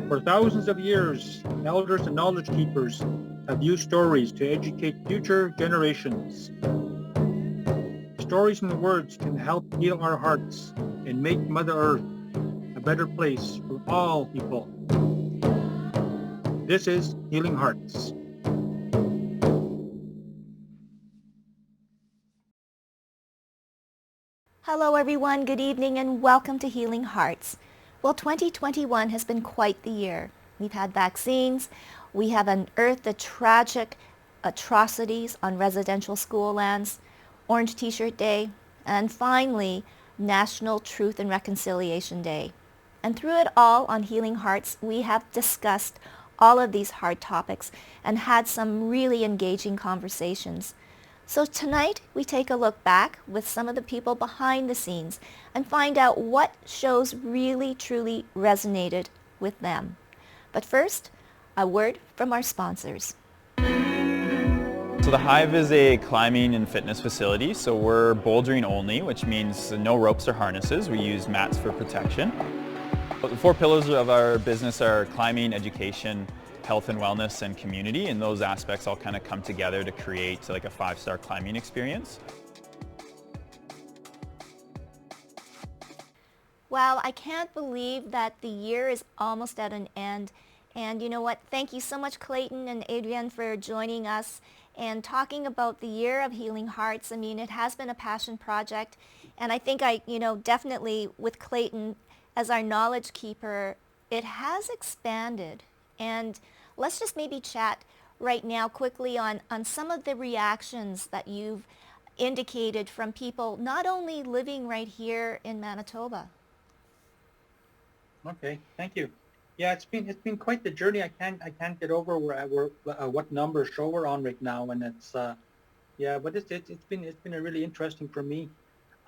For thousands of years, elders and knowledge keepers have used stories to educate future generations. Stories and words can help heal our hearts and make Mother Earth a better place for all people. This is Healing Hearts. Hello, everyone. Good evening and welcome to Healing Hearts. Well, 2021 has been quite the year. We've had vaccines. We have unearthed the tragic atrocities on residential school lands, Orange T-shirt Day, and finally, National Truth and Reconciliation Day. And through it all on Healing Hearts, we have discussed all of these hard topics and had some really engaging conversations. So tonight we take a look back with some of the people behind the scenes and find out what shows really truly resonated with them. But first, a word from our sponsors. So the Hive is a climbing and fitness facility, so we're bouldering only, which means no ropes or harnesses. We use mats for protection. The four pillars of our business are climbing, education, health and wellness, and community, and those aspects all kind of come together to create like a 5-star climbing experience. Well, I can't believe that the year is almost at an end. And you know what? Thank you so much, Clayton and Adrienne, for joining us and talking about the year of Healing Hearts. I mean, it has been a passion project. And I think definitely with Clayton as our knowledge keeper, it has expanded. And let's just maybe chat right now quickly on some of the reactions that you've indicated from people not only living right here in Manitoba. Okay, thank you. Yeah, it's been quite the journey. I can't get over where what number show we're on right now, and it's yeah, but it's been a really interesting for me.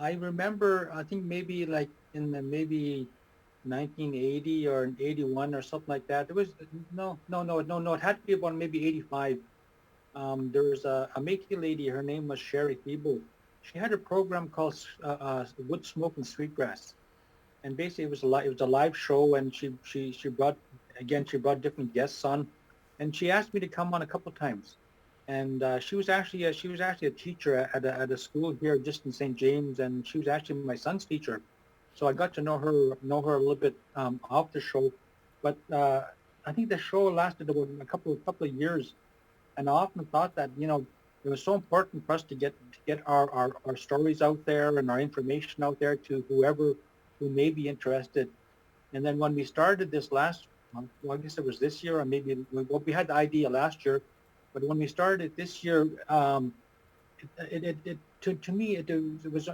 I remember, I think maybe like in the maybe 1980 or 81 or something like that. There was no. It had to be about maybe 85. There was a Métis lady. Her name was Sherry Thibault. She had a program called Wood Smoke and Sweetgrass, and basically it was a live show, and she brought different guests on, and she asked me to come on a couple times, and she was actually a teacher at a school here just in St. James, and she was actually my son's teacher, so I got to know her a little bit off the show, but I think the show lasted about a couple of years, and I often thought that it was so important for us to get our stories out there and our information out there to whoever who may be interested. And then when we started this last month, well, I guess it was this year, or maybe well, we had the idea last year, but when we started this year, to me it was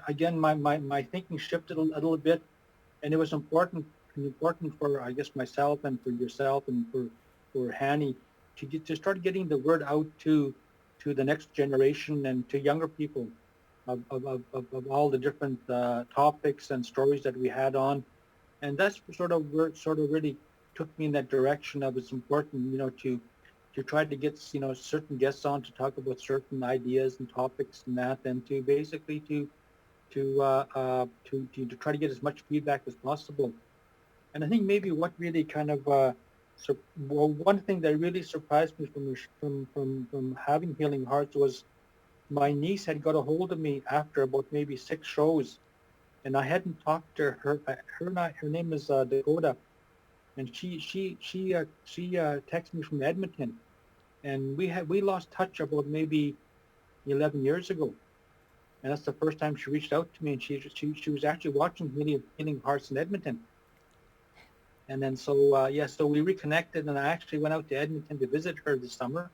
again my thinking shifted a little bit, and it was important for I guess myself and for yourself and for Hanny to start getting the word out to the next generation and to younger people of all the different topics and stories that we had on, and that's sort of where it sort of really took me in that direction of it's important, to try to get certain guests on to talk about certain ideas and topics and that, and to basically to try to get as much feedback as possible. And I think maybe what really kind of well, one thing that really surprised me from having Healing Hearts was my niece had got a hold of me after about maybe 6 shows, and I hadn't talked to her. Her name is Dakota, and she texted me from Edmonton, and we lost touch about maybe 11 years ago, and that's the first time she reached out to me, and she was actually watching Healing Hearts in Edmonton, and then so we reconnected, and I actually went out to Edmonton to visit her this summer,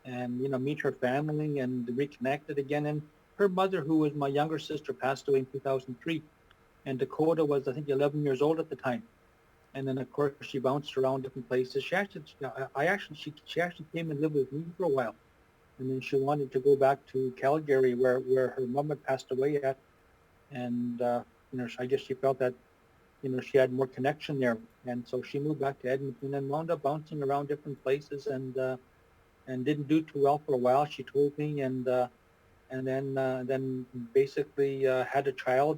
and meet her family and reconnected again. And her mother, who was my younger sister, passed away in 2003, and Dakota was I think 11 years old at the time. And then of course she bounced around different places. She actually came and lived with me for a while, and then she wanted to go back to Calgary where her mom had passed away at, and I guess she felt that she had more connection there, and so she moved back to Edmonton and wound up bouncing around different places, and didn't do too well for a while. She told me, and then basically had a child,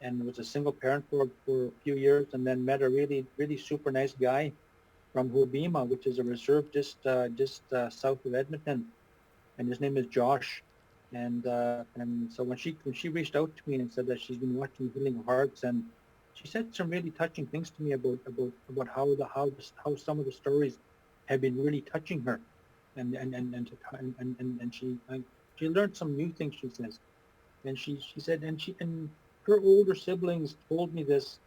and was a single parent for a few years, and then met a really super nice guy from Hobbema, which is a reserve just south of Edmonton, and his name is Josh. And so when she reached out to me and said that she's been watching Healing Hearts, and she said some really touching things to me about how some of the stories have been really touching her, and she learned some new things. She says, and she said, and her older siblings told me this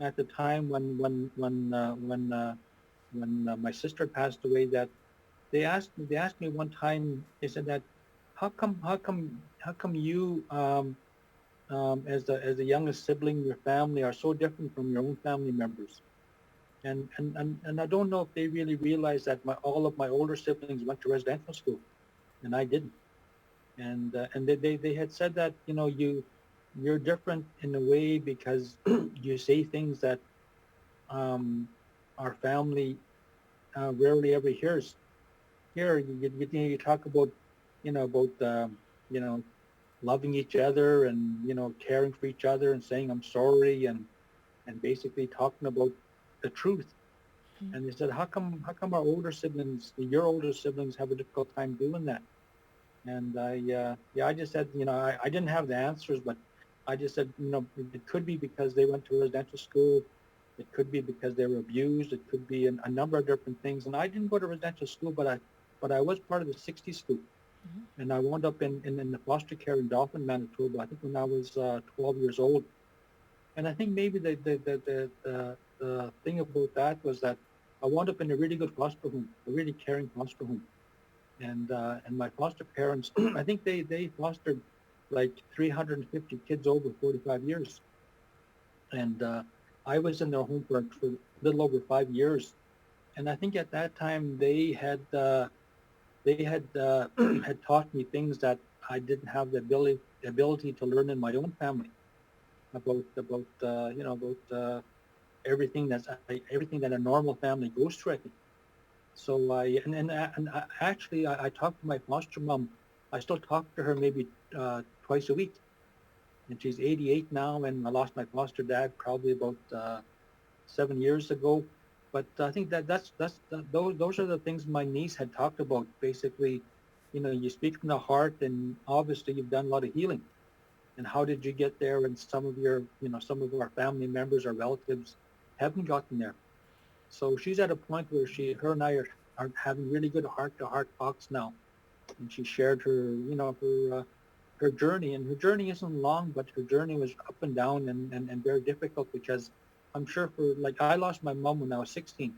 at the time when my sister passed away, that they asked me one time, they said that how come you as the youngest sibling in your family are so different from your own family members, and I don't know if they really realized that all of my older siblings went to residential school and I didn't, and they had said that, you're different in a way because you say things that um, our family rarely ever hears. Here, you talk about, about you know, loving each other, and caring for each other, and saying I'm sorry, and basically talking about the truth. And they said, how come our older siblings, your older siblings, have a difficult time doing that? And I just said, I didn't have the answers, but I just said, it could be because they went to residential school. It could be because they were abused. It could be a number of different things. And I didn't go to residential school, but I was part of the 60s school. And I wound up in the foster care in Dauphin, Manitoba, I think when I was 12 years old. And I think maybe the thing about that was that I wound up in a really good foster home, a really caring foster home. And my foster parents, I think they fostered like 350 kids over 45 years. And I was in their home for a little over 5 years. And I think at that time they had had taught me things that I didn't have the ability to learn in my own family about everything that a normal family goes through, I think. So actually I talked to my foster mom. I still talk to her maybe twice a week, and she's 88 now. And I lost my foster dad probably about 7 years ago. But I think those are the things my niece had talked about. Basically, you speak from the heart, and obviously you've done a lot of healing. And how did you get there? And some of our family members or relatives haven't gotten there. So she's at a point where her and I are having really good heart-to-heart talks now. And she shared her journey, and her journey isn't long, but her journey was up and down, and very difficult, because I'm sure, for like, I lost my mom when I was 16,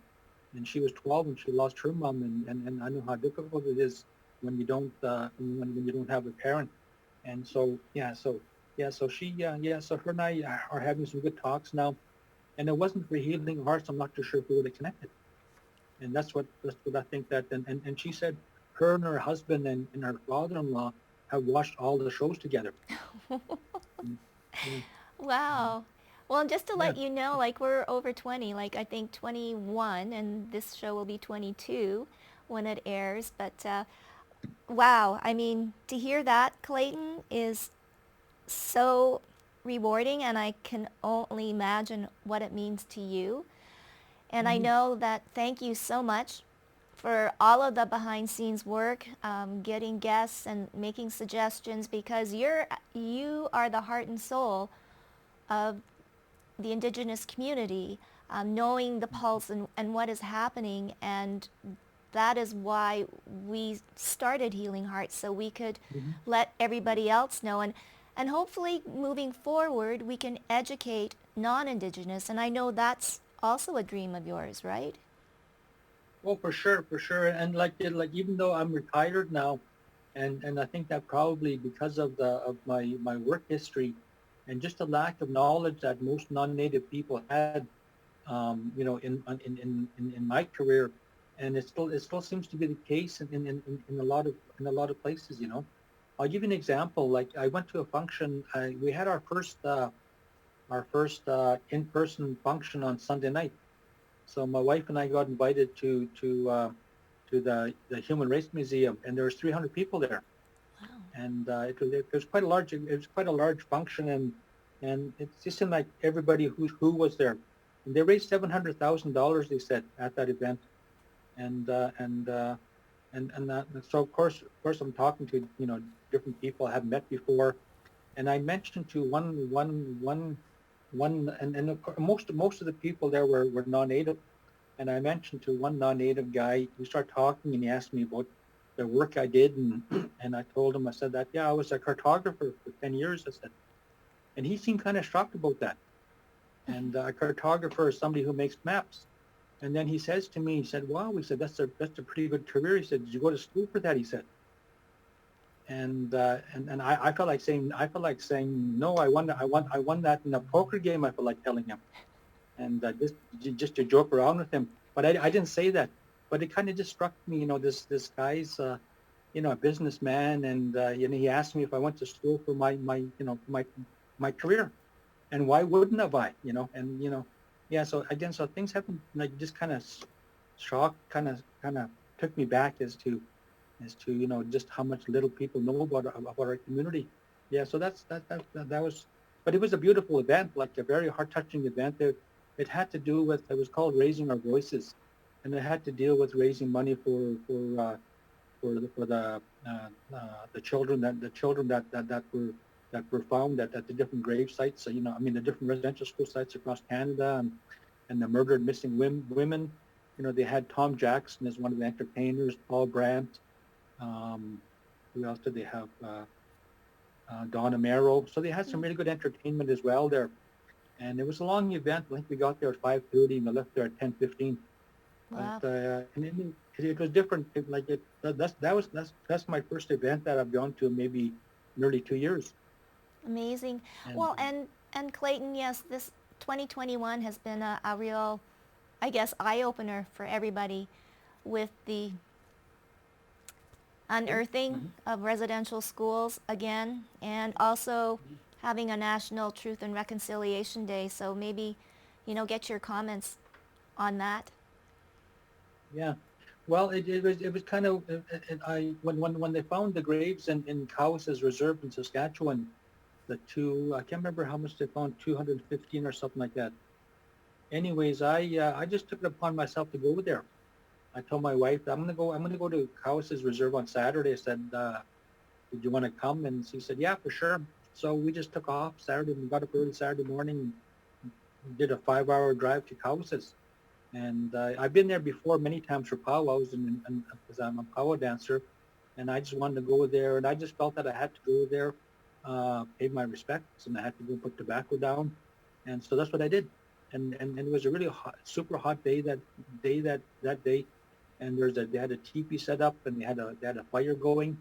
and she was 12 when she lost her mom, and I know how difficult it is when you don't when you don't have a parent. And so so her and I are having some good talks now. And it wasn't for Healing Hearts, I'm not too sure if we would have connected. And that's what I think, that, and she said her and her husband and her father-in-law have watched all the shows together. Mm, Yeah, mm, Wow. Well, just to yeah, let you know, like we're over 20, like I think 21, and this show will be 22 when it airs. But wow, I mean, to hear that, Clayton, is so rewarding, and I can only imagine what it means to you. And I mhm, know that, thank you so much for all of the behind scenes work, getting guests and making suggestions, because you are the heart and soul of the Indigenous community, knowing the pulse and what is happening. And that is why we started Healing Hearts, so we could mhm. let everybody else know. And hopefully moving forward, we can educate non-Indigenous. And I know that's also a dream of yours, right? Oh, for sure, for sure. And like even though I'm retired now, and I think that probably because of my work history, and just the lack of knowledge that most non-native people had, in my career, and it still seems to be the case in a lot of places. I'll give you an example. Like, I went to a function. We had our first in-person function on Sunday night. So my wife and I got invited to the Human Race Museum, and there was 300 people there, Wow. and it was quite a large function. and it just seemed like everybody who was there, and they raised $700,000. They said at that event, and so of course I'm talking to different people I haven't met before, and I mentioned to one, and of course, most of the people there were non-native, and I mentioned to one non-native guy. We started talking, and he asked me about the work I did, and and I told him, I said that, yeah, I was a cartographer for 10 years. I said, and he seemed kind of shocked about that. And a cartographer is somebody who makes maps. And then he says to me, he said, wow, he said, that's a pretty good career. He said, did you go to school for that? He said. And I felt like saying no. I won that in a poker game. I felt like telling him, and just to joke around with him. But I didn't say that. But it kind of just struck me, this guy's a businessman, and he asked me if I went to school for my career, and why wouldn't have I? And yeah. So again, so things happen, like, just kind of shocked, kind of took me back as to just how much little people know about our community. Yeah, so that was, but it was a beautiful event, like a very heart touching event. It had to do with, it was called Raising Our Voices, and it had to deal with raising money for the children that were found at the different grave sites. So, I mean, the different residential school sites across Canada, and the murdered missing women. They had Tom Jackson as one of the entertainers, Paul Brandt. um, who else did they have? Don Amero. So they had some really good entertainment as well there. And it was a long event. I think we got there at 5:30 and we left there at 10:15. But Wow. and it was different. That's my first event that I've gone to, maybe nearly 2 years. Amazing. And Well, and Clayton, yes, this 2021 has been a real, I guess, eye opener for everybody with the unearthing mhm. of residential schools again, and also having a National Truth and Reconciliation Day. So maybe, get your comments on that. Yeah. Well, it was kind of, I when they found the graves in Cowess's Reserve in Saskatchewan, the two, I can't remember how much they found, 215 or something like that. Anyways, I just took it upon myself to go there. I told my wife, I'm gonna go to Cowess's Reserve on Saturday. I said, did you want to come? And she said, yeah, for sure. So we just took off Saturday. We got up early Saturday morning and did a 5-hour drive to Cowess's. And I've been there before many times for powwows, and because I'm a powwow dancer, and I just wanted to go there, and I just felt that I had to go there, pay my respects, and I had to go put tobacco down, and so that's what I did. And it was a really hot, super hot day, and they had a teepee set up, and they had a fire going,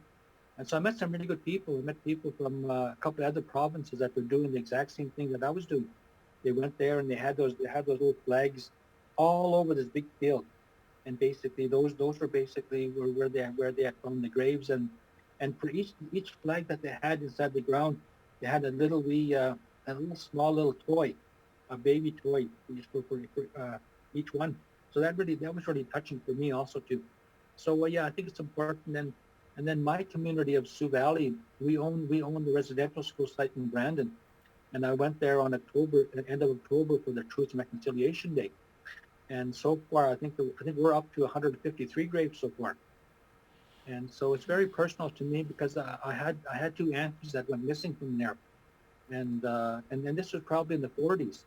and so I met some really good people. I met people from a couple of other provinces that were doing the exact same thing that I was doing. They went there and they had those little flags all over this big field, and basically those were basically where they had found the graves, and for each flag that they had inside the ground, they had a little small little toy, a baby toy for each one. So that was really touching for me also too. So yeah, I think it's important. And then my community of Sioux Valley, we own the residential school site in Brandon, and I went there on end of October for the Truth and Reconciliation Day. And so far, I think we're up to 153 graves so far. And so it's very personal to me because I had two aunties that went missing from there, and this was probably in the 40s,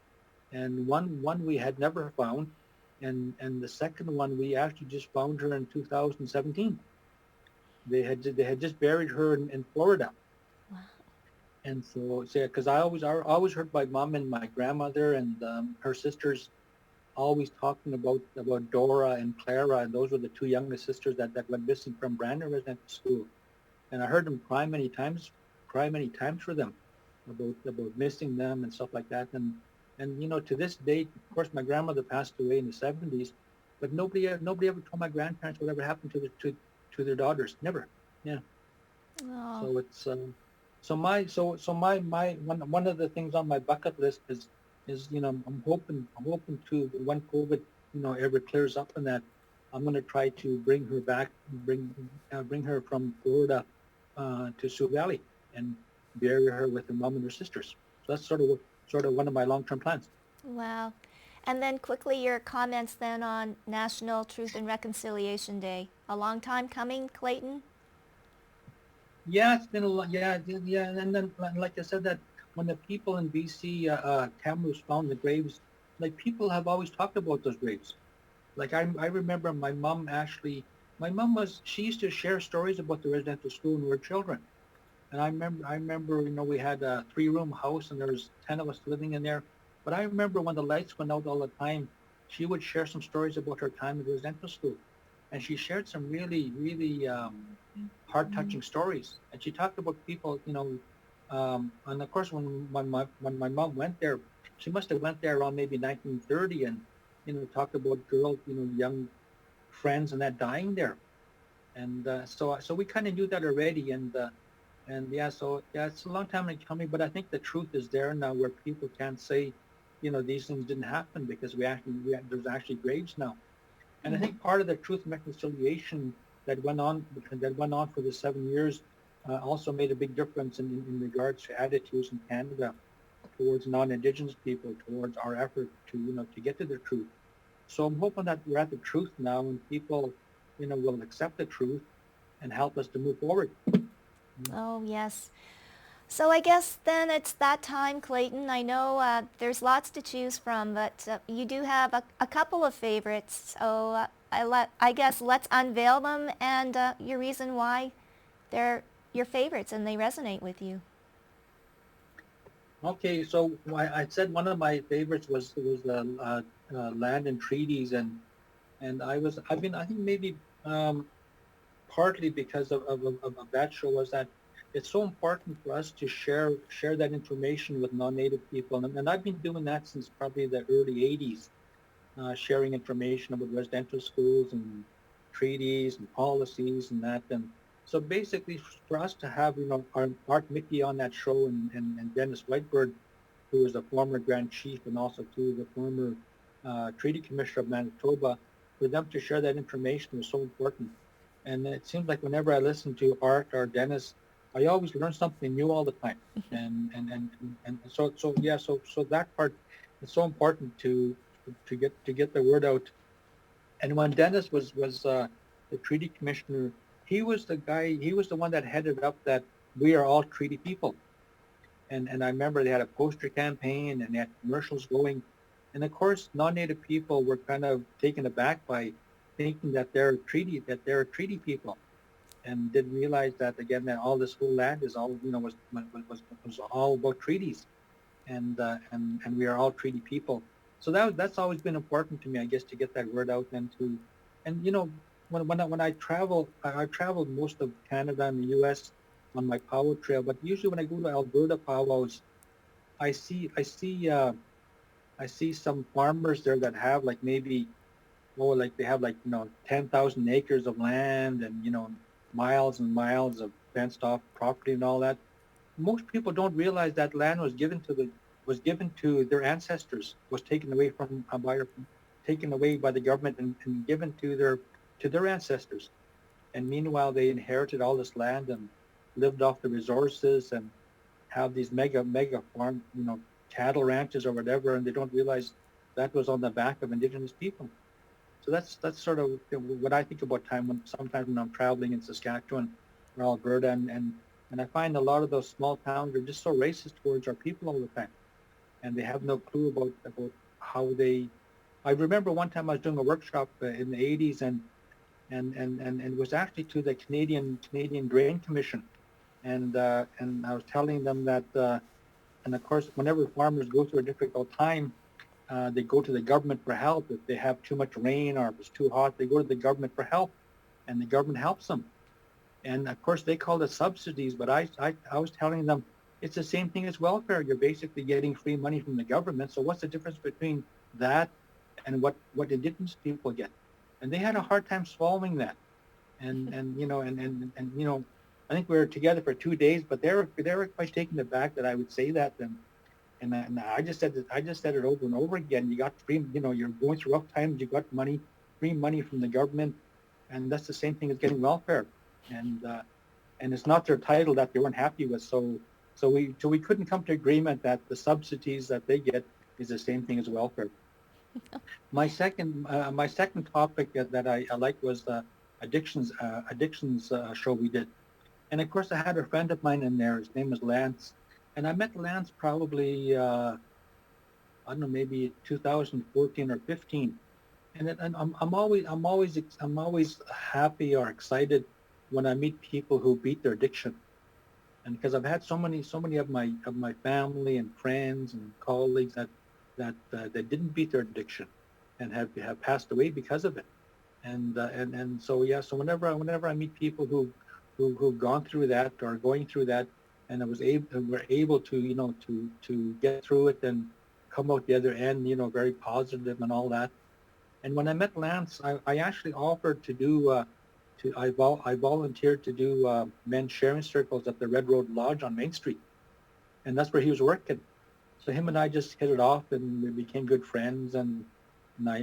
and one we had never found, and the second one we actually just found her in 2017. They had just buried her in Florida. Wow. And so, because I always heard my mom and my grandmother and her sisters always talking about Dora and Clara, and those were the two youngest sisters that went missing from Brandon Residential School. And I heard them cry many times for them, about missing them and stuff like that. And to this date, of course, my grandmother passed away in the 70s, but nobody ever told my grandparents whatever happened to their daughters. Never. Yeah. Oh, So it's my one of the things on my bucket list is I'm hoping to, when COVID ever clears up, and that I'm going to try to bring her back, bring her from Florida to Sioux Valley, and bury her with her mom and her sisters. that's sort of one of my long-term plans. Wow. And then quickly your comments then on National Truth and Reconciliation Day. A long time coming, Clayton? Yeah, it's been a lot. Yeah, yeah, and then like I said, that when the people in BC, Kamloops found the graves, like people have always talked about those graves. Like I remember my mom she used to share stories about the residential school when we were children. And I remember, we had a 3-room house and there was 10 of us living in there. But I remember when the lights went out all the time, she would share some stories about her time at residential school. And she shared some really, really heart-touching stories. And she talked about people, and of course when my mom went there, she must have went there around maybe 1930 and, talked about girls, young friends and that dying there. And so we kind of knew that already. And yeah, so yeah, it's a long time in coming, but I think the truth is there now where people can't say, these things didn't happen because there's actually graves now. And I Mm-hmm. think part of the truth and reconciliation that went on for the 7 years also made a big difference in regards to attitudes in Canada towards non-Indigenous people, towards our effort to, to get to the truth. So I'm hoping that we're at the truth now and people, will accept the truth and help us to move forward. Oh, yes. So I guess then it's that time, Clayton. I know there's lots to choose from, but you do have a couple of favorites. So I guess let's unveil them and your reason why they're your favorites and they resonate with you. Okay, so I said one of my favorites was the land and treaties, and I think maybe partly because of that show was that it's so important for us to share that information with non-native people, and I've been doing that since probably the early '80s, sharing information about residential schools and treaties and policies and that. And so basically for us to have, our Art Mickey on that show and Dennis Whitebird, who is a former Grand Chief and also too the former Treaty Commissioner of Manitoba, for them to share that information was so important. And it seems like whenever I listen to Art or Dennis, I always learn something new all the time. And so yeah, so that part is so important to get the word out. And when Dennis was the treaty commissioner, he was the one that headed up that we are all treaty people. And I remember they had a poster campaign and they had commercials going. And of course, non-native people were kind of taken aback by thinking that they're treaty people, and didn't realize that again that all this whole land is all was all about treaties, and we are all treaty people. So that's always been important to me, I guess, to get that word out and when I travel, I've traveled most of Canada and the U.S. on my powwow trail, but usually when I go to Alberta powwows, I see I see I see some farmers there that have like maybe like they have like 10,000 acres of land and miles and miles of fenced off property and all that. Most people don't realize that land was given to their ancestors, was taken away taken away by the government and given to their ancestors. And meanwhile, they inherited all this land and lived off the resources and have these mega farm, cattle ranches or whatever, and they don't realize that was on the back of Indigenous people. So that's sort of what I think about time when sometimes when I'm traveling in Saskatchewan or Alberta, and I find a lot of those small towns are just so racist towards our people all the time, and they have no clue about how they. I remember one time I was doing a workshop in the '80s, and it was actually to the Canadian Grain Commission, and I was telling them that, and of course, whenever farmers go through a difficult time, they go to the government for help. If they have too much rain or if it's too hot, they go to the government for help, and the government helps them. And of course, they call it subsidies, but I was telling them it's the same thing as welfare. You're basically getting free money from the government. So what's the difference between that and what Indigenous people get? And they had a hard time swallowing that. And I think we were together for 2 days, but they were quite taken aback that I would say that. And I just said it over and over again. You got free, you're going through rough times. You got free money from the government, and that's the same thing as getting welfare. And and it's not their title that they weren't happy with. So we couldn't come to agreement that the subsidies that they get is the same thing as welfare. My second topic that I liked was the addictions show we did. And of course, I had a friend of mine in there. His name is Lance, and I met Lance probably I don't know, maybe 2014 or 15. And I'm always happy or excited when I meet people who beat their addiction. And because I've had so many of my family and friends and colleagues that didn't beat their addiction and have passed away because of it. And so yeah, so whenever I meet people who've gone through that or are going through that, and were able to to get through it and come out the other end, very positive and all that. And when I met Lance, I actually offered to do I volunteered to do men's sharing circles at the Red Road Lodge on Main Street, and that's where he was working. So him and I just hit it off, and we became good friends. And I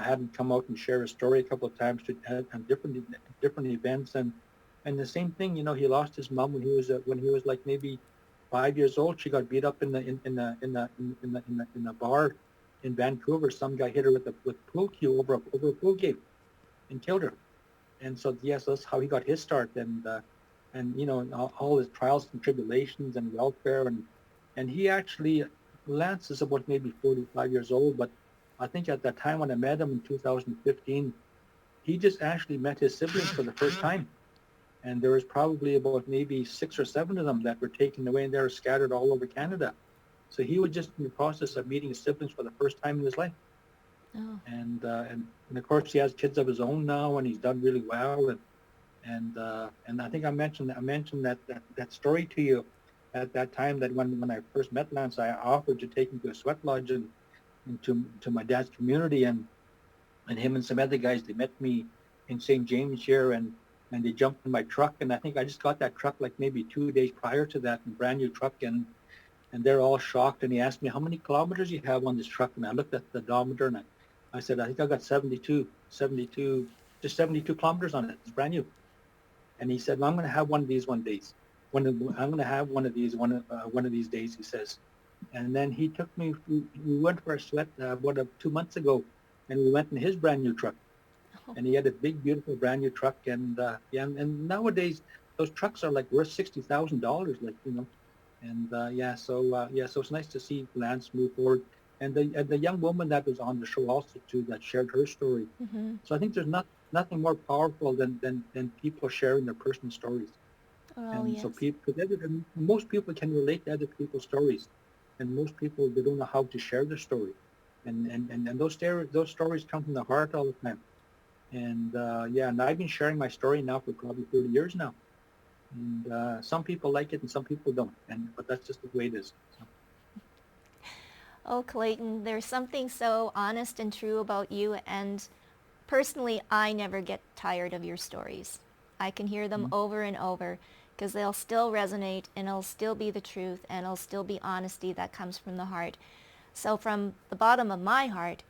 had him come out and share a story a couple of times at different events. And the same thing, he lost his mom when he was like maybe 5 years old. She got beat up in a bar in Vancouver. Some guy hit her with pool cue over a pool game and killed her. And so yes, that's how he got his start. And all his trials and tribulations and welfare, and he actually, Lance is about maybe 45 years old, but I think at that time when I met him in 2015, he just actually met his siblings for the first time. And there was probably about maybe 6 or 7 of them that were taken away, and they were scattered all over Canada. So he was just in the process of meeting his siblings for the first time in his life. Oh. And of course he has kids of his own now, and he's done really well. And I think I mentioned that story to you at that time, that when I first met Lance, I offered to take him to a sweat lodge and to my dad's community, and him and some other guys, they met me in St. James here, and they jumped in my truck, and I think I just got that truck like maybe 2 days prior to that, a brand new truck, and they're all shocked, and he asked me how many kilometers you have on this truck, and I looked at the odometer, and I said, I think I got 72 kilometers on it. It's brand new. And he said, well, I'm going to have one of these one days. I'm going to have one of these one of these days, he says. And then he took me. We went for a sweat 2 months ago, and we went in his brand new truck. Oh. And he had a big, beautiful, brand new truck. And yeah, and nowadays those trucks are like worth $60,000, so it's nice to see Lance move forward. And the young woman that was on the show also too, that shared her story. Mm-hmm. So I think there's nothing more powerful than people sharing their personal stories. Oh, And yes. so most people can relate to other people's stories, and most people, they don't know how to share their story. And those stories come from the heart all the time. And yeah, and I've been sharing my story now for probably 30 years now. And some people like it and some people don't. But that's just the way it is. So. Oh, Clayton, there's something so honest and true about you, and personally, I never get tired of your stories. I can hear them over and over because they'll still resonate, and it'll still be the truth, and it'll still be honesty that comes from the heart. So from the bottom of my heart,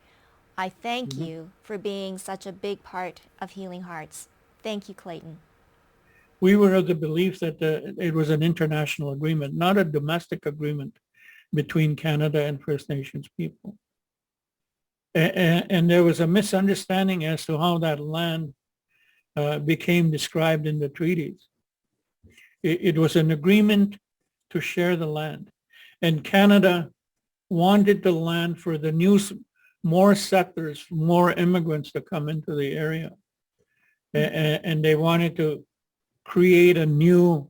I thank you for being such a big part of Healing Hearts. Thank you, Clayton. We were of the belief that it was an international agreement, not a domestic agreement between Canada and First Nations people. And there was a misunderstanding as to how that land became described in the treaties. It was an agreement to share the land. And Canada wanted the land for the more settlers, more immigrants to come into the area. And they wanted to create a new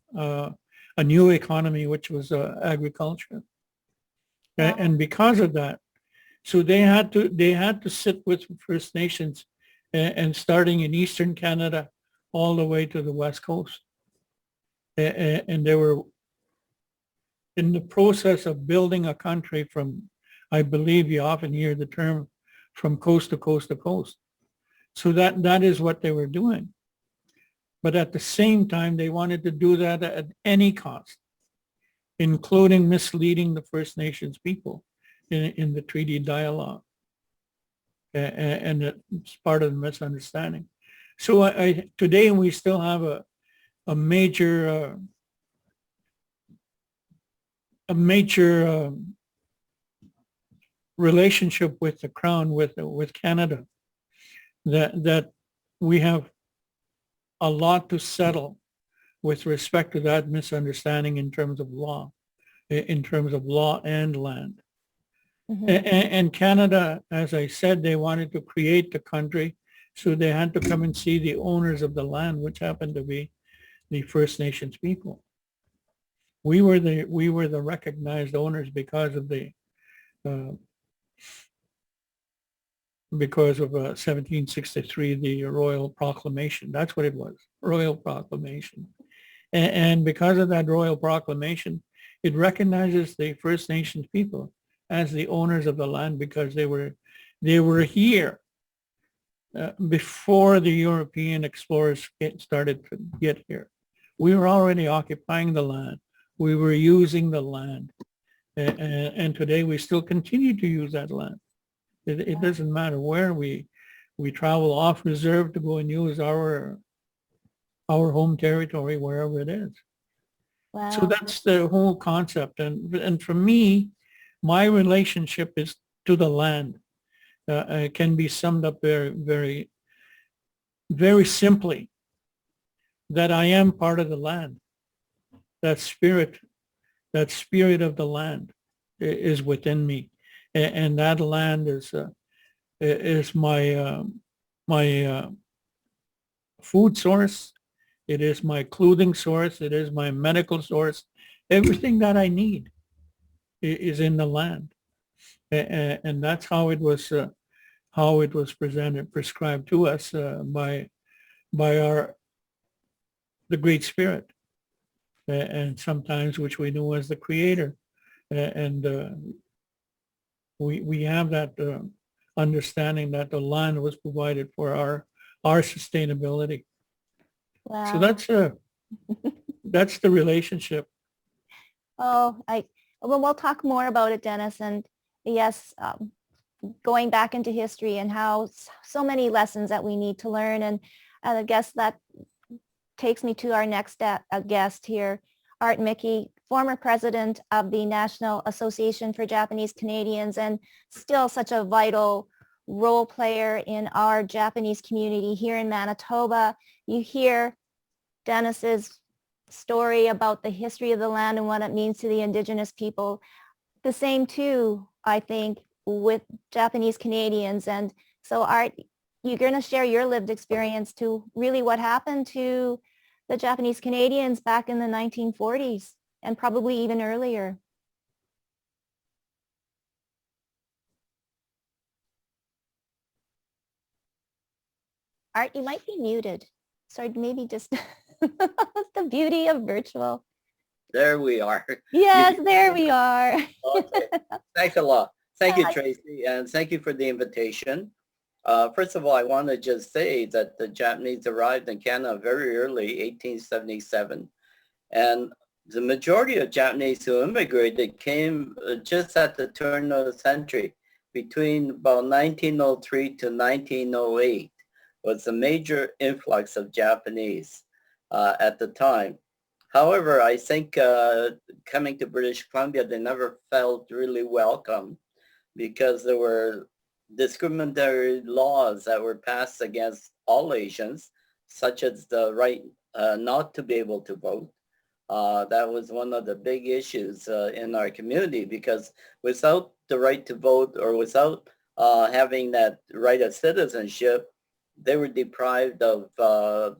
economy, which was agriculture. And because of that, so they had to sit with First Nations, and starting in Eastern Canada all the way to the West Coast. And they were in the process of building a country from, I believe you often hear the term, from coast to coast to coast. So that is what they were doing. But at the same time, they wanted to do that at any cost, including misleading the First Nations people in the treaty dialogue. And it's part of the misunderstanding. So today we still have a major a major relationship with the Crown, with Canada, that we have a lot to settle with respect to that misunderstanding in terms of law, and land. Mhm. And Canada, as I said, they wanted to create the country, so they had to come and see the owners of the land, which happened to be the First Nations people. We were the recognized owners because of uh, 1763, the Royal Proclamation. That's what it was, Royal Proclamation. And because of that Royal Proclamation, it recognizes the First Nations people as the owners of the land because they were here before the European explorers started to get here. We were already occupying the land. We were using the land. And today we still continue to use that land. It doesn't matter where we travel off reserve to go and use our home territory, wherever it is. So Wow. that's the whole concept. And for me, my relationship is to the land. It can be summed up very, very, very simply that I am part of the land. That spirit, that spirit of the land is within me. And that land is my food source. It is my clothing source. It is my medical source. Everything that I need is in the land. And that's how it was prescribed to us by the Great Spirit, and sometimes which we know as the Creator. And we have that understanding that the land was provided for our sustainability. So Wow. that's the relationship. Oh, well, we'll talk more about it, Dennis. And yes, going back into history and how so many lessons that we need to learn. And I guess that takes me to our next guest here, Art Mickey, former president of the National Association for Japanese Canadians, and still such a vital role player in our Japanese community here in Manitoba. You hear Dennis's story about the history of the land and what it means to the Indigenous people. The same too, I think, with Japanese Canadians. And so Art, you're going to share your lived experience to really what happened to the Japanese Canadians back in the 1940s and probably even earlier. Art, you might be muted. Sorry, maybe just the beauty of virtual. There we are. Yes, there we are. Okay. Thanks a lot. Thank you, Uh, Tracy, and thank you for the invitation. First of all, I want to just say that the Japanese arrived in Canada very early, 1877, and the majority of Japanese who immigrated came just at the turn of the century, between about 1903 to 1908 was a major influx of Japanese at the time. However, I think coming to British Columbia, they never felt really welcome because there were discriminatory laws that were passed against all Asians, such as the right not to be able to vote. That was one of the big issues in our community because without the right to vote or without having that right of citizenship, they were deprived of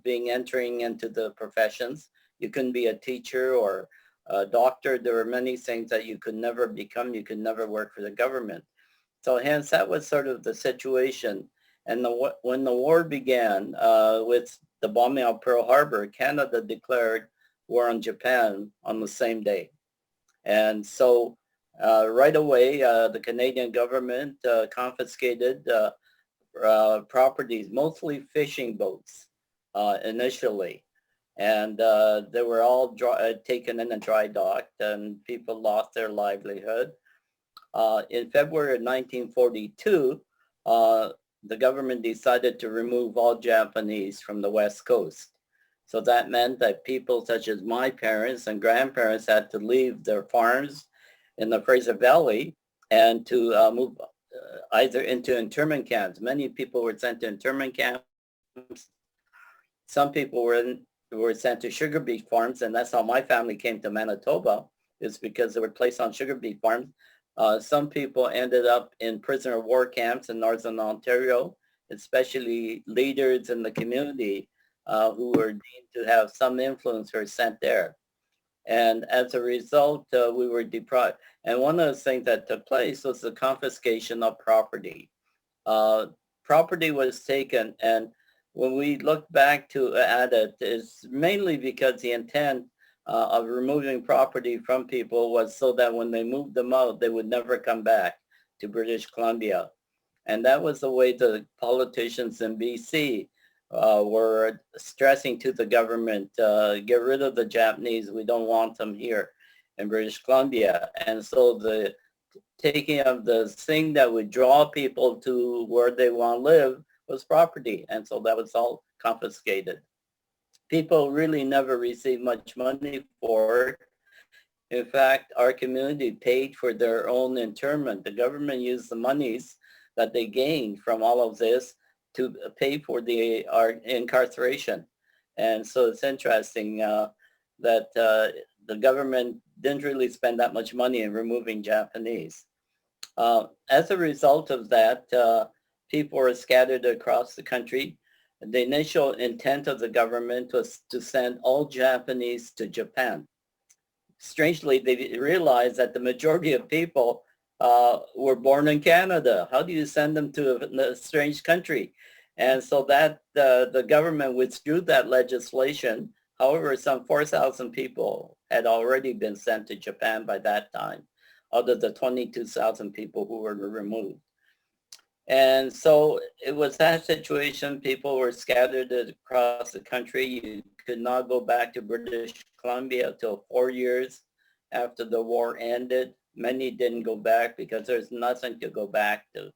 entering into the professions. You couldn't be a teacher or a doctor. There were many things that you could never become. You could never work for the government. So hence, that was sort of the situation. And when the war began with the bombing of Pearl Harbor, Canada declared war on Japan on the same day. And so right away, the Canadian government confiscated properties, mostly fishing boats initially. And they were all taken in and dry docked, and people lost their livelihood. In February of 1942, the government decided to remove all Japanese from the West Coast. So that meant that people such as my parents and grandparents had to leave their farms in the Fraser Valley and to move either into internment camps. Many people were sent to internment camps. Some people were sent to sugar beet farms, and that's how my family came to Manitoba, is because they were placed on sugar beet farms. Some people ended up in prisoner of war camps in Northern Ontario, especially leaders in the community who were deemed to have some influence were sent there. And as a result, we were deprived. And one of the things that took place was the confiscation of property. Property was taken, and when we look back at it, it's mainly because the intent of removing property from people was so that when they moved them out, they would never come back to British Columbia. And that was the way the politicians in BC were stressing to the government, get rid of the Japanese, we don't want them here in British Columbia. And so the taking of the thing that would draw people to where they want to live was property. And so that was all confiscated. People really never received much money for it. In fact, our community paid for their own internment. The government used the monies that they gained from all of this to pay for our incarceration. And so it's interesting that the government didn't really spend that much money in removing Japanese. As a result of that, people were scattered across the country. The initial intent of the government was to send all Japanese to Japan. Strangely, they realized that the majority of people were born in Canada. How do you send them to a strange country? And so that the government withdrew that legislation. However, some 4,000 people had already been sent to Japan by that time, out of the 22,000 people who were removed. And so it was that situation. People were scattered across the country. You could not go back to British Columbia until 4 years after the war ended. Many didn't go back because there's nothing to go back to.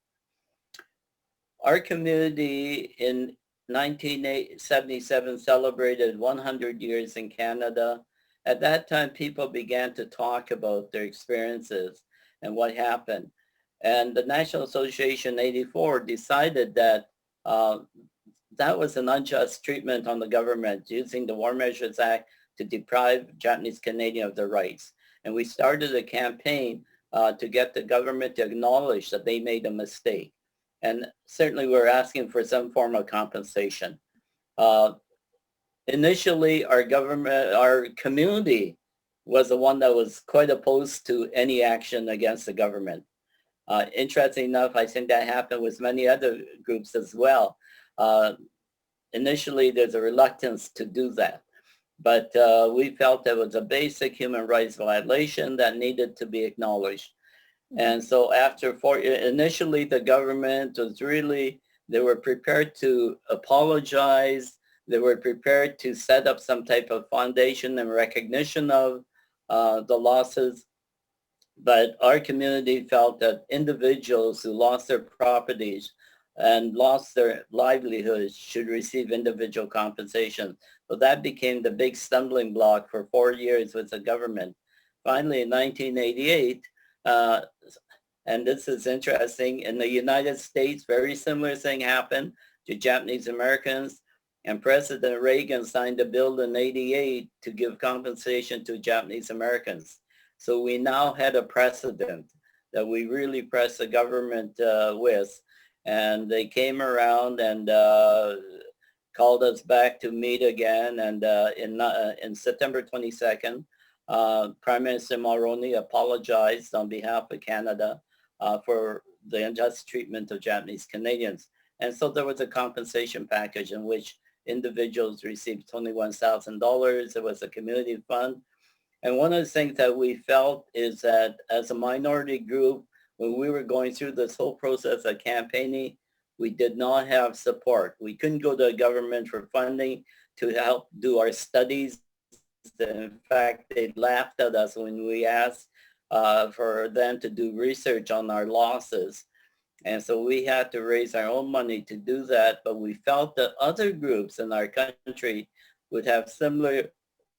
Our community in 1977 celebrated 100 years in Canada. At that time, people began to talk about their experiences and what happened. And the National Association 84 decided that that was an unjust treatment on the government using the War Measures Act to deprive Japanese Canadian of their rights. And we started a campaign to get the government to acknowledge that they made a mistake. And certainly we're asking for some form of compensation. Initially, our community was the one that was quite opposed to any action against the government. Interesting enough, I think that happened with many other groups as well. Initially, there's a reluctance to do that. But we felt there was a basic human rights violation that needed to be acknowledged. And so initially the government was they were prepared to apologize. They were prepared to set up some type of foundation in recognition of the losses. But our community felt that individuals who lost their properties and lost their livelihoods should receive individual compensation. So that became the big stumbling block for 4 years with the government. Finally, in 1988, and this is interesting, in the United States, very similar thing happened to Japanese Americans, and President Reagan signed a bill in 88 to give compensation to Japanese Americans. So we now had a precedent that we really pressed the government with, and they came around and called us back to meet again, and in September 22nd, Prime Minister Mulroney apologized on behalf of Canada for the unjust treatment of Japanese Canadians. And so there was a compensation package in which individuals received $21,000. There was a community fund. And one of the things that we felt is that as a minority group, when we were going through this whole process of campaigning, we did not have support. We couldn't go to the government for funding to help do our studies. In fact, they laughed at us when we asked for them to do research on our losses. And so we had to raise our own money to do that. But we felt that other groups in our country would have similar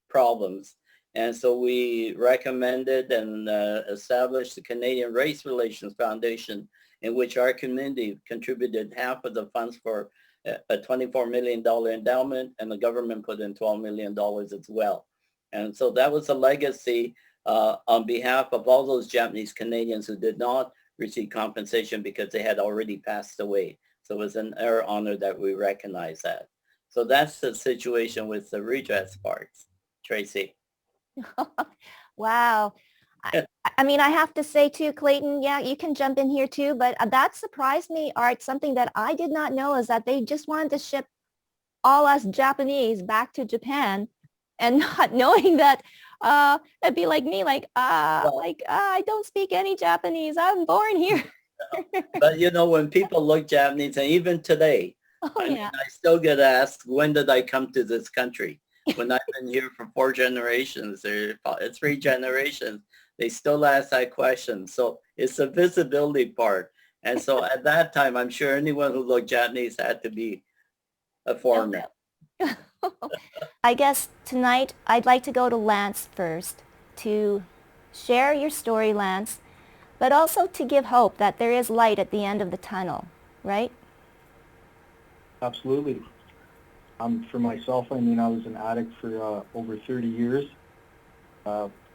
problems. And so we recommended and established the Canadian Race Relations Foundation, in which our community contributed half of the funds for a $24 million endowment, and the government put in $12 million as well. And so that was a legacy on behalf of all those Japanese Canadians who did not receive compensation because they had already passed away. So it was an our honor that we recognize that. So that's the situation with the redress parts, Tracy. Wow. I mean, I have to say too, Clayton, yeah, you can jump in here too, but that surprised me, Art. Something that I did not know is that they just wanted to ship all us Japanese back to Japan, and not knowing that it'd be like me, I don't speak any Japanese. I'm born here. But you know, when people look Japanese, and even today, Oh, I mean, yeah. I still get asked, when did I come to this country? When I've been here for 4 generations or 3 generations, they still ask that question. So it's the visibility part. And so at that time, I'm sure anyone who looked Japanese had to be a foreigner. I guess tonight I'd like to go to Lance first to share your story, Lance, but also to give hope that there is light at the end of the tunnel, right? Absolutely. For myself, I mean, I was an addict for over 30 years.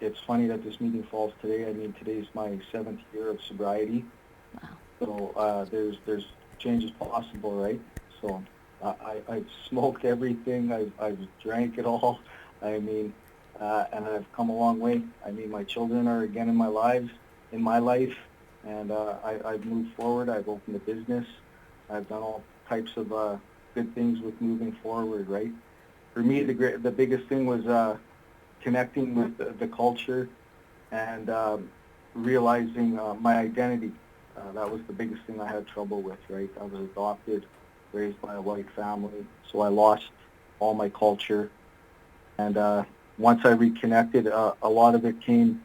It's funny that this meeting falls today. I mean, today's my 7th year of sobriety. Wow. So there's changes possible, right? So I've smoked everything. I've drank it all. I mean, and I've come a long way. I mean, my children are again in my life, and I've moved forward. I've opened a business. I've done all types of good things with moving forward, right? For me, the biggest thing was connecting with the culture and realizing my identity. That was the biggest thing I had trouble with, right? I was adopted, raised by a white family, so I lost all my culture. And once I reconnected, a lot of it came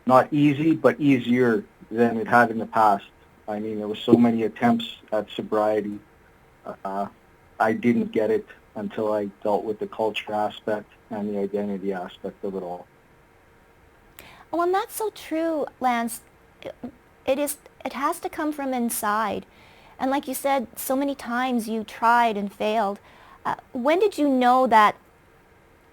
not easy, but easier than it had in the past. I mean, there were so many attempts at sobriety. I didn't get it until I dealt with the culture aspect and the identity aspect of it all. Oh, and that's so true, Lance. It has to come from inside. And like you said, so many times you tried and failed. When did you know that,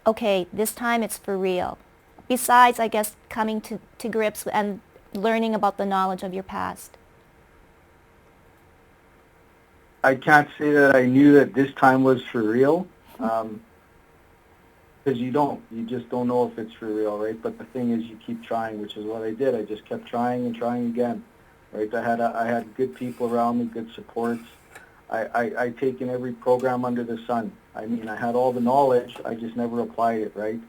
okay, this time it's for real? Besides, I guess, coming to grips and learning about the knowledge of your past. I can't say that I knew that this time was for real, because you just don't know if it's for real, right? But the thing is, you keep trying, which is what I did. I just kept trying and trying again, right? I had good people around me, good supports. I taken every program under the sun. I mean, I had all the knowledge, I just never applied it, right?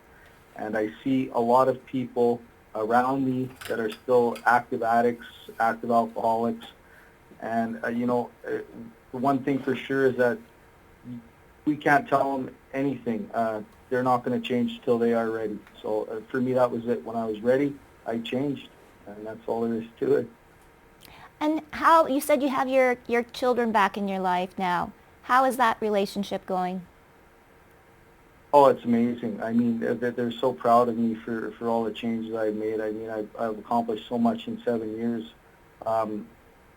And I see a lot of people around me that are still active addicts, active alcoholics, and the one thing for sure is that we can't tell them anything. They're not going to change till they are ready. So for me, that was it. When I was ready, I changed, and that's all there is to it. And how, you said you have your children back in your life now. How is that relationship going? Oh, it's amazing. I mean, they're so proud of me for all the changes I've made. I mean, I've accomplished so much in 7 years.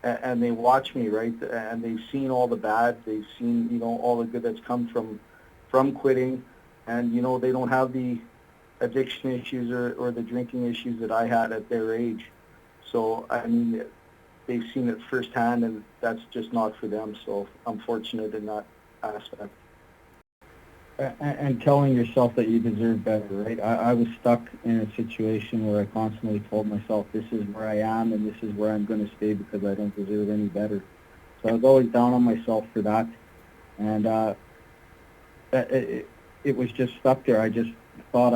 And they watch me, right? And they've seen all the bad. They've seen, all the good that's come from quitting. And, they don't have the addiction issues or the drinking issues that I had at their age. So, I mean, they've seen it firsthand, and that's just not for them. So I'm fortunate in that aspect. And telling yourself that you deserve better, right? I was stuck in a situation where I constantly told myself, this is where I am and this is where I'm going to stay because I don't deserve any better. So I was always down on myself for that. And it was just stuck there. I just thought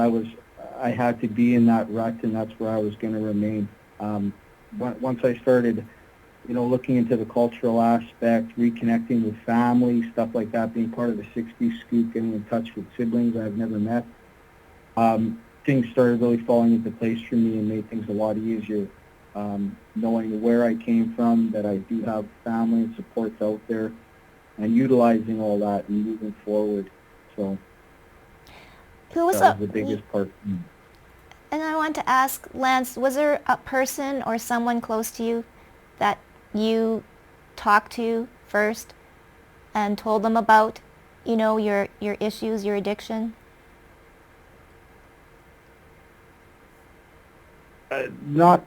I had to be in that rut, and that's where I was going to remain. Once I started looking into the cultural aspect, reconnecting with family, stuff like that, being part of the 60s scoop, getting in touch with siblings I've never met, things started really falling into place for me and made things a lot easier. Knowing where I came from, that I do have family and supports out there, and utilizing all that and moving forward. So that was the biggest part. And I want to ask, Lance, was there a person or someone close to you that you talked to first and told them about, your issues, your addiction? Not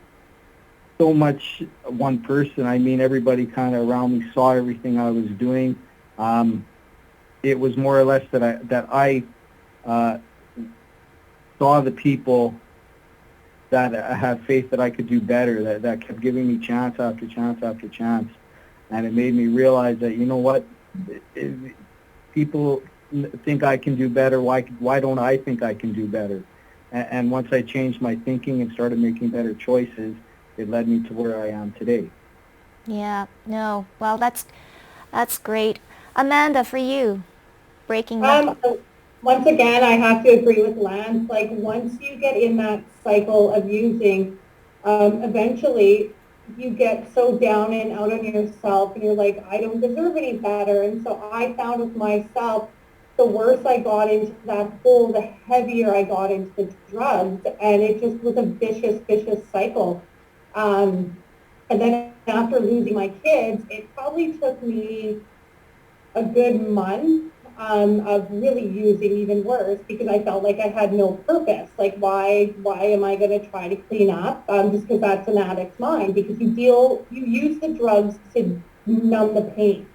so much one person. I mean, everybody kind of around me saw everything I was doing. It was more or less that I saw the people that have faith that I could do better, that kept giving me chance after chance after chance. And it made me realize that, you know what, if people think I can do better, why don't I think I can do better? And once I changed my thinking and started making better choices, it led me to where I am today. Yeah, no. Well, that's great. Amanda, for you, breaking the... Once again, I have to agree with Lance. Like once you get in that cycle of using, eventually you get so down and out on yourself and you're like, I don't deserve any better. And so I found with myself, the worse I got into that hole, the heavier I got into the drugs. And it just was a vicious cycle. And then after losing my kids, it probably took me a good month of really using even worse because I felt like I had no purpose. Like why am I going to try to clean up? Just because that's an addict's mind. Because you use the drugs to numb the pain.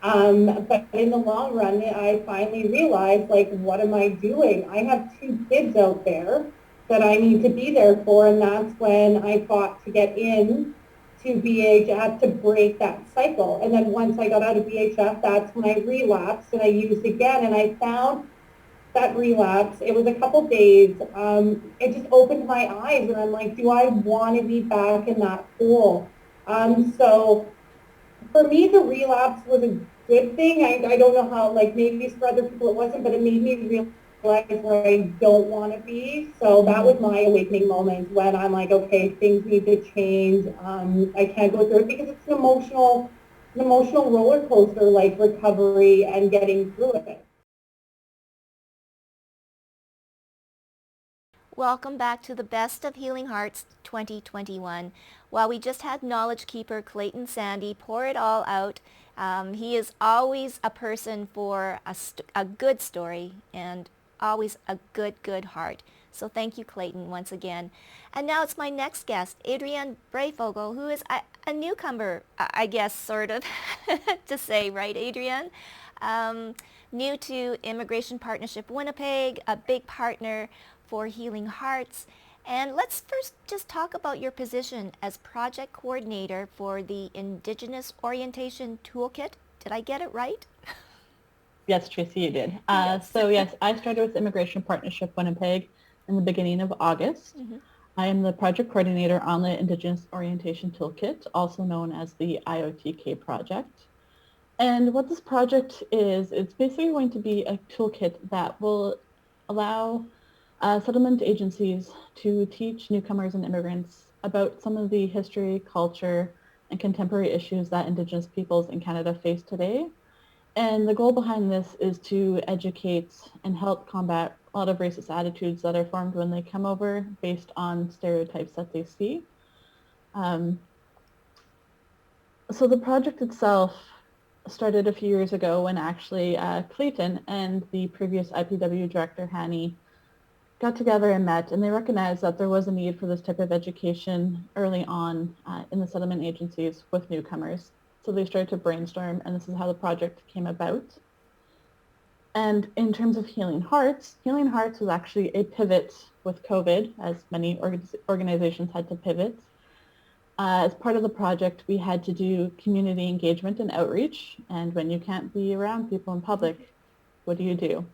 But in the long run, I finally realized, like, what am I doing? I have 2 kids out there that I need to be there for, and that's when I fought to get in to BHF to break that cycle. And then once I got out of BHF, that's when I relapsed and I used again, and I found that relapse. It was a couple days. It just opened my eyes, and I'm like, do I want to be back in that hole? So for me, the relapse was a good thing. I don't know how, like maybe for other people it wasn't, but it made me realize where I don't want to be. So that was my awakening moment when I'm like, okay, things need to change. I can't go through it because it's an emotional roller coaster, like recovery and getting through it. Welcome back to the Best of Healing Hearts 2021. Well, we just had Knowledge Keeper Clayton Sandy pour it all out. He is always a person for a good story and always a good heart. So thank you, Clayton, once again. And now it's my next guest, Adrienne Breyfogle, who is a newcomer, I guess, sort of, to say, right, Adrienne? New to Immigration Partnership Winnipeg, a big partner for Healing Hearts. And let's first just talk about your position as project coordinator for the Indigenous Orientation Toolkit. Did I get it right? Yes, Tracy, you did. Yes. So yes, I started with Immigration Partnership Winnipeg in the beginning of August. Mm-hmm. I am the project coordinator on the Indigenous Orientation Toolkit, also known as the IOTK project. And what this project is, it's basically going to be a toolkit that will allow settlement agencies to teach newcomers and immigrants about some of the history, culture, and contemporary issues that Indigenous peoples in Canada face today. And the goal behind this is to educate and help combat a lot of racist attitudes that are formed when they come over based on stereotypes that they see. So the project itself started a few years ago when actually Clayton and the previous IPW director, Hanny, got together and met, and they recognized that there was a need for this type of education early on in the settlement agencies with newcomers. So they started to brainstorm, and this is how the project came about. And in terms of Healing Hearts was actually a pivot with COVID, as many organizations had to pivot. As part of the project, we had to do community engagement and outreach. And when you can't be around people in public, what do?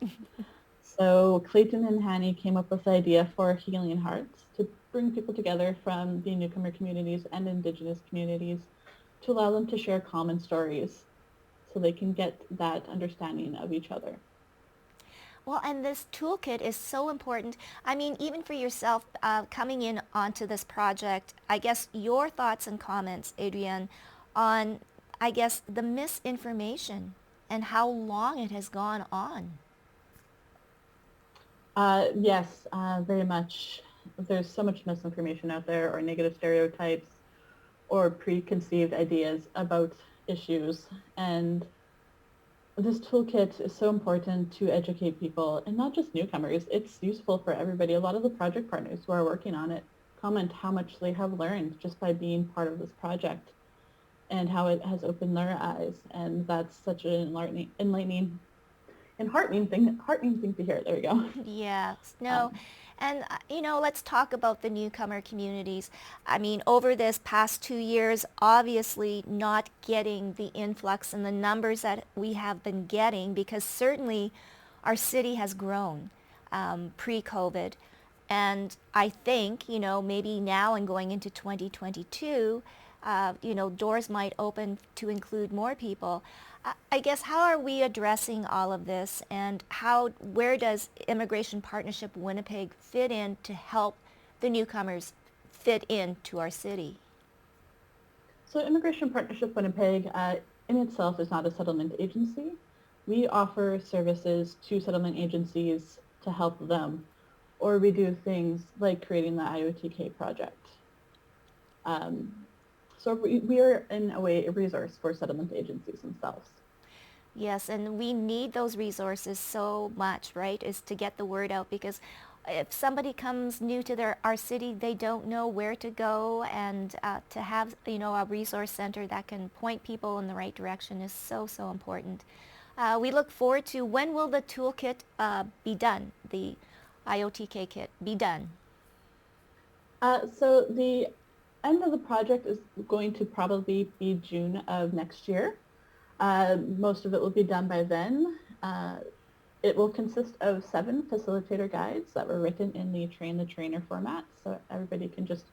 So Clayton and Hanny came up with the idea for Healing Hearts to bring people together from the newcomer communities and Indigenous communities to allow them to share common stories so they can get that understanding of each other. Well, and this toolkit is so important. I mean, even for yourself coming in onto this project, I guess your thoughts and comments, Adrienne, on, I guess, the misinformation and how long it has gone on. Yes, very much. there's so much misinformation out there, or negative stereotypes, or preconceived ideas about issues. And this toolkit is so important to educate people, and not just newcomers. It's useful for everybody. A lot of the project partners who are working on it comment how much they have learned just by being part of this project, and how it has opened their eyes. And that's such an enlightening and heartening thing to hear. There we go. Yes, no. And, let's talk about the newcomer communities. I mean, over this past 2 years, obviously not getting the influx and the numbers that we have been getting, because certainly our city has grown pre-COVID. And I think, maybe now and going into 2022, doors might open to include more people. I guess, how are we addressing all of this, and where does Immigration Partnership Winnipeg fit in to help the newcomers fit into our city? So Immigration Partnership Winnipeg in itself is not a settlement agency. We offer services to settlement agencies to help them, or we do things like creating the IOTK project. So we are, in a way, a resource for settlement agencies themselves. Yes, and we need those resources so much, right, is to get the word out, because if somebody comes new to our city, they don't know where to go, and to have, a resource center that can point people in the right direction is so, so important. We look forward to, when will the toolkit be done, the IOTK kit be done? So the end of the project is going to probably be June of next year. Most of it will be done by then. It will consist of 7 facilitator guides that were written in the train the trainer format, so everybody can just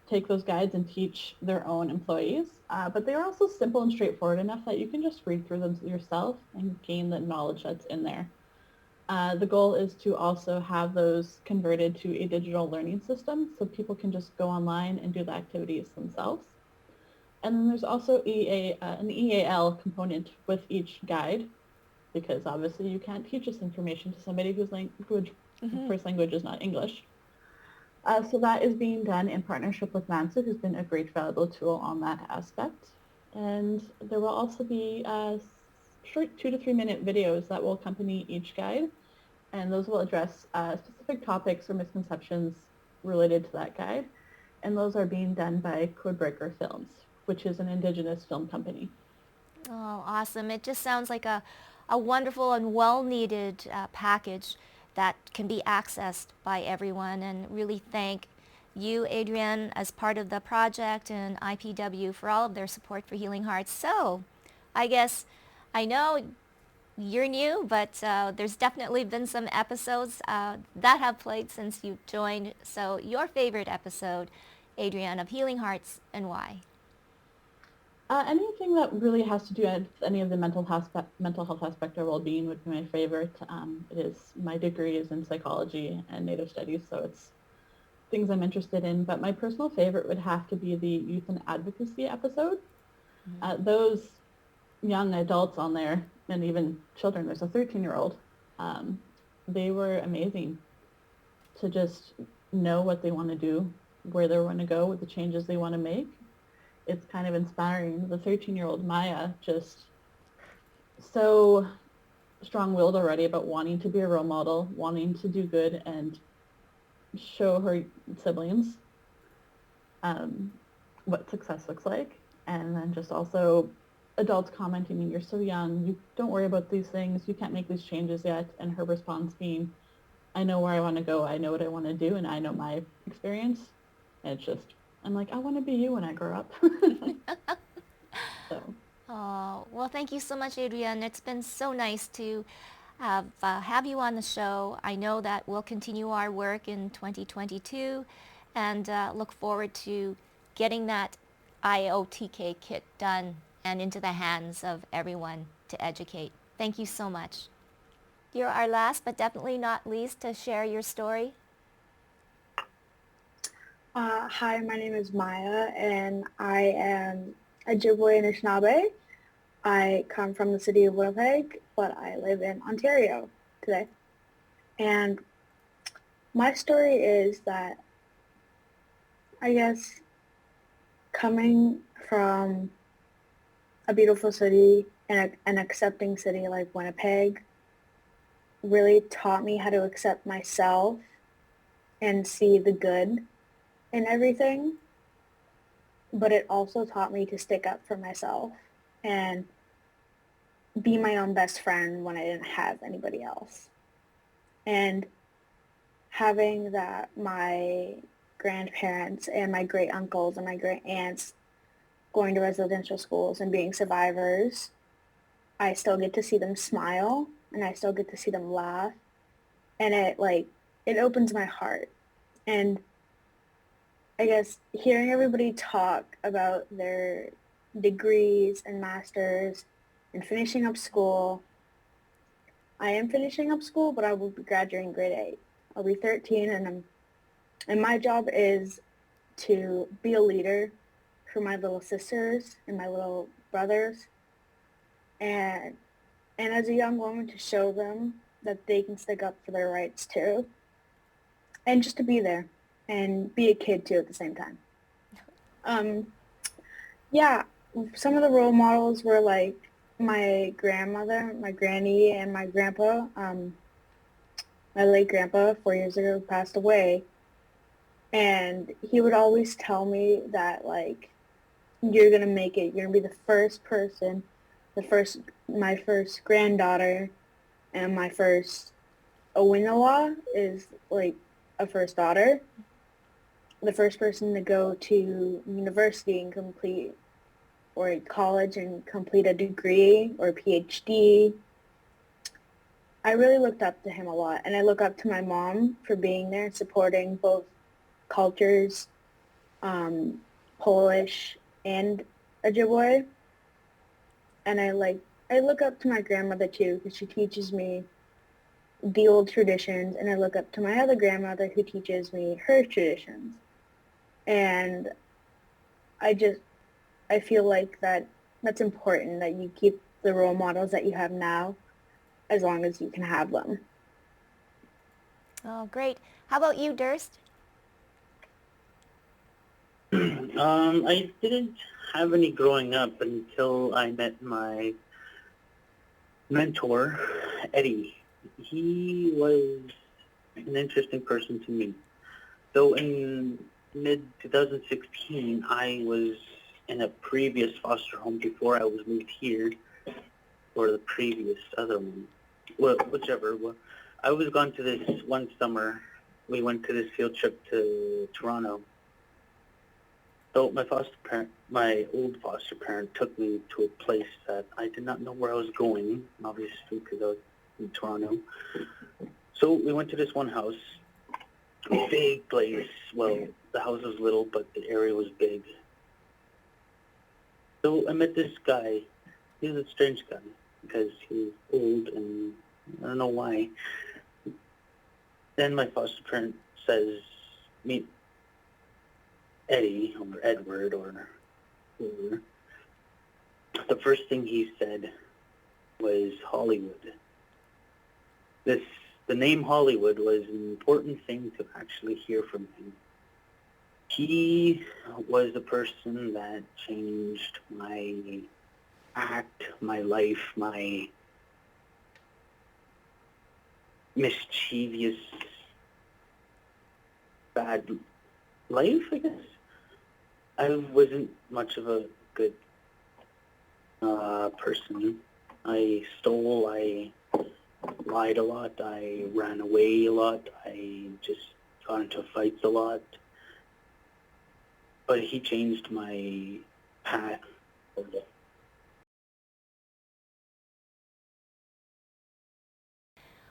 take those guides and teach their own employees. But they are also simple and straightforward enough that you can just read through them yourself and gain the knowledge that's in there. The goal is to also have those converted to a digital learning system, so people can just go online and do the activities themselves. And then there's also an EAL component with each guide, because obviously you can't teach this information to somebody whose first language is not English. So that is being done in partnership with Mansa, who's been a great valuable tool on that aspect. And there will also be short 2 to 3 minute videos that will accompany each guide, and those will address specific topics or misconceptions related to that guide. And those are being done by Codebreaker Films, which is an Indigenous film company. Oh, awesome. It just sounds like a wonderful and well-needed package that can be accessed by everyone, and really thank you, Adrienne, as part of the project, and IPW for all of their support for Healing Hearts. So, I guess, I know you're new, but there's definitely been some episodes that have played since you joined. So, your favorite episode, Adrienne, of Healing Hearts, and why? Anything that really has to do with any of the mental health aspect of well-being would be my favorite. My degree is in psychology and Native studies, so it's things I'm interested in. But my personal favorite would have to be the youth and advocacy episode. Mm-hmm. Those young adults on there, and even children, there's a 13-year-old, they were amazing to just know what they want to do, where they want to go, what the changes they want to make. It's kind of inspiring. The 13-year-old Maya, just so strong-willed already about wanting to be a role model, wanting to do good and show her siblings what success looks like. And then just also adults commenting, you're so young, you don't worry about these things, you can't make these changes yet. And her response being, I know where I want to go, I know what I want to do, and I know my experience. And it's just, I'm like, I want to be you when I grow up. So. Oh, well, thank you so much, Adrienne. It's been so nice to have you on the show. I know that we'll continue our work in 2022, and look forward to getting that IOTK kit done and into the hands of everyone to educate. Thank you so much. You're our last, but definitely not least, to share your story. Hi, my name is Maya, and I am a Ojibwe Anishinaabe. I come from the city of Winnipeg, but I live in Ontario today. And My story is that, I guess, coming from a beautiful city and an accepting city like Winnipeg really taught me how to accept myself and see the good in everything. But it also taught me to stick up for myself and be my own best friend when I didn't have anybody else. And having that my grandparents and my great uncles and my great aunts going to residential schools and being survivors, I still get to see them smile and I still get to see them laugh. And it opens my heart. And I guess hearing everybody talk about their degrees and masters and finishing up school, I am finishing up school, but I will be graduating grade 8. I'll be 13 and my job is to be a leader for my little sisters and my little brothers, and as a young woman to show them that they can stick up for their rights too, and just to be there and be a kid too at the same time. Yeah, some of the role models were like my grandmother, my granny, and my grandpa. My late grandpa 4 years ago passed away, and he would always tell me that like, you're gonna make it. You're gonna be the first person, my first granddaughter, and my first Owinawa is like a first daughter. The first person to go to university and complete, or college and complete a degree or a PhD. I really looked up to him a lot, and I look up to my mom for being there, supporting both cultures, Polish and Ojibwe. And I look up to my grandmother too, because she teaches me the old traditions, and I look up to my other grandmother who teaches me her traditions. And I feel like that's important, that you keep the role models that you have now as long as you can have them. Oh, great. How about you, Durst? I didn't have any growing up until I met my mentor, Eddie. He was an interesting person to meet. So in mid-2016, I was in a previous foster home before I was moved here, or the previous other one, well, whichever. Well, I was gone to this one summer. We went to this field trip to Toronto. So my old foster parent took me to a place that I did not know where I was going, obviously, because I was in Toronto. So we went to this one house, a big place. Well, the house was little, but the area was big. So I met this guy. He was a strange guy because he was old, and I don't know why. Then my foster parent says, meet Eddie or Edward or whoever. The first thing he said was Hollywood. The name Hollywood was an important thing to actually hear from him. He was the person that changed my act, my life, my mischievous, bad life, I guess. I wasn't much of a good person. I stole, I lied a lot, I ran away a lot, I just got into fights a lot. But he changed my path.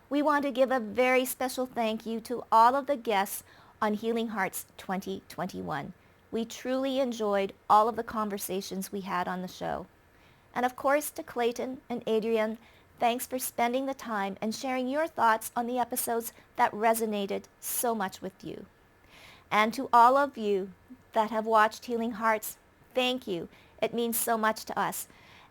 We want to give a very special thank you to all of the guests on Healing Hearts 2021. We truly enjoyed all of the conversations we had on the show. And of course, to Clayton and Adrian, thanks for spending the time and sharing your thoughts on the episodes that resonated so much with you. And to all of you that have watched Healing Hearts, thank you. It means so much to us.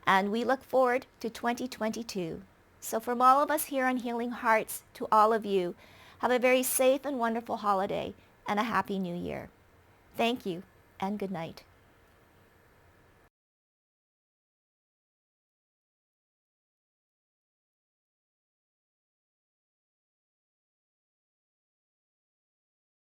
And we look forward to 2022. So from all of us here on Healing Hearts, to all of you, Have a very safe and wonderful holiday and a happy new year. Thank you and good night.